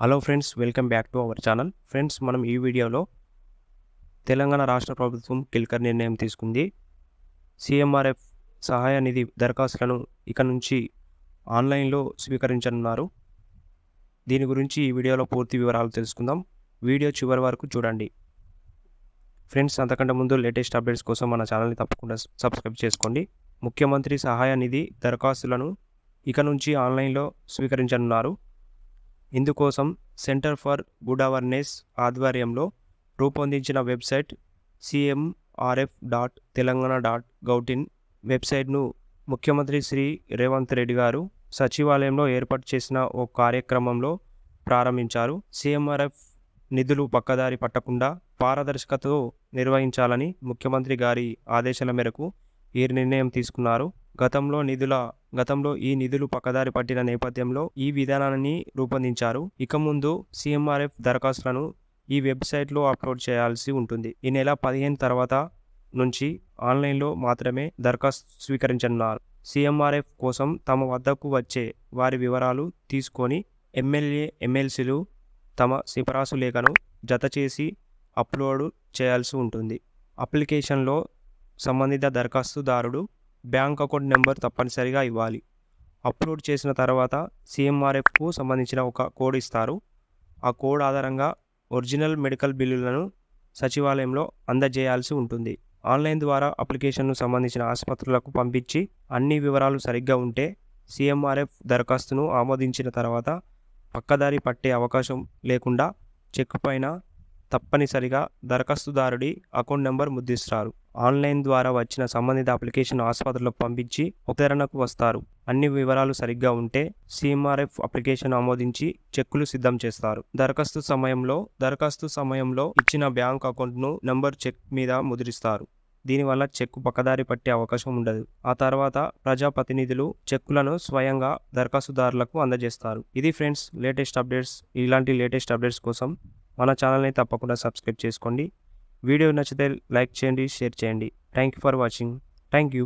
Hello friends, welcome back to our channel. Friends, మనం ఈ వీడియోలో తెలంగాణ రాష్ట్ర ప్రభుత్వం కీలక నిర్ణయం తీసుకుంది. సీఎంఆర్ఎఫ్ సహాయ నిధి దరఖాస్తులను ఇక నుంచి ఆన్లైన్లో స్వీకరించనున్నారు. దీని గురించి ఈ వీడియోలో పూర్తి వివరాలు తెలుసుకుందాం. వీడియో చివరి వరకు చూడండి. ఫ్రెండ్స్, అంతకంటే ముందు లేటెస్ట్ అప్డేట్స్ కోసం మన ఛానల్ని తప్పకుండా సబ్స్క్రైబ్ చేసుకోండి. ముఖ్యమంత్రి సహాయ నిధి దరఖాస్తులను ఇక నుంచి ఆన్లైన్లో స్వీకరించనున్నారు. ఇందుకోసం సెంటర్ ఫర్ గుడ్ అవర్నెస్ ఆధ్వర్యంలో రూపొందించిన వెబ్సైట్ cmrf.telangana.gov.in వెబ్సైట్ను ముఖ్యమంత్రి శ్రీ రేవంత్ రెడ్డి గారు సచివాలయంలో ఏర్పాటు చేసిన ఓ కార్యక్రమంలో ప్రారంభించారు. సీఎంఆర్ఎఫ్ నిధులు పక్కదారి పట్టకుండా పారదర్శకతతో నిర్వహించాలని ముఖ్యమంత్రి గారి ఆదేశాల మేరకు ఈ నిర్ణయం తీసుకున్నారు. గతంలో ఈ నిధులు పక్కదారి పట్టిన నేపథ్యంలో ఈ విధానాన్ని రూపొందించారు. ఇక ముందు సీఎంఆర్ఎఫ్ దరఖాస్తులను ఈ వెబ్సైట్లో అప్లోడ్ చేయాల్సి ఉంటుంది. ఈ నెల 15 తర్వాత నుంచి ఆన్లైన్లో మాత్రమే దరఖాస్తు స్వీకరించనున్నారు. సీఎంఆర్ఎఫ్ కోసం తమ వద్దకు వచ్చే వారి వివరాలు తీసుకొని ఎమ్మెల్సీలు తమ సిఫారసు లేఖను జత చేసి అప్లోడ్ చేయాల్సి ఉంటుంది. అప్లికేషన్లో సంబంధిత దరఖాస్తుదారుడు బ్యాంక్ అకౌంట్ నెంబర్ తప్పనిసరిగా ఇవ్వాలి. అప్లోడ్ చేసిన తర్వాత సీఎంఆర్ఎఫ్కు సంబంధించిన ఒక కోడ్ ఇస్తారు. ఆ కోడ్ ఆధారంగా ఒరిజినల్ మెడికల్ బిల్లులను సచివాలయంలో అందజేయాల్సి ఉంటుంది. ఆన్లైన్ ద్వారా అప్లికేషన్ను సంబంధించిన ఆసుపత్రులకు పంపించి అన్ని వివరాలు సరిగ్గా ఉంటే సీఎంఆర్ఎఫ్ దరఖాస్తును ఆమోదించిన తర్వాత పక్కదారి పట్టే అవకాశం లేకుండా చెక్ పైన తప్పనిసరిగా దరఖాస్తుదారుడి అకౌంట్ నెంబర్ ముద్రిస్తారు. ఆన్లైన్ ద్వారా వచ్చిన సంబంధిత అప్లికేషన్ ఆసుపత్రులకు పంపించి ఉత్తరణకు వస్తారు. అన్ని వివరాలు సరిగ్గా ఉంటే సీఎంఆర్ఎఫ్ అప్లికేషన్ ఆమోదించి చెక్కులు సిద్ధం చేస్తారు. దరఖాస్తు సమయంలో ఇచ్చిన బ్యాంక్ అకౌంట్ను నంబర్ చెక్ మీద ముద్రిస్తారు. దీనివల్ల చెక్కు పక్కదారి పట్టే అవకాశం ఉండదు. ఆ తర్వాత ప్రజాప్రతినిధులు చెక్కులను స్వయంగా దరఖాస్తుదారులకు అందజేస్తారు. ఇది ఫ్రెండ్స్ లేటెస్ట్ అప్డేట్స్. ఇలాంటి లేటెస్ట్ అప్డేట్స్ కోసం మన ఛానల్ని తప్పకుండా సబ్స్క్రైబ్ చేసుకోండి. వీడియో నచ్చితే లైక్ చేయండి, షేర్ చేయండి. Thank you for watching. Thank you.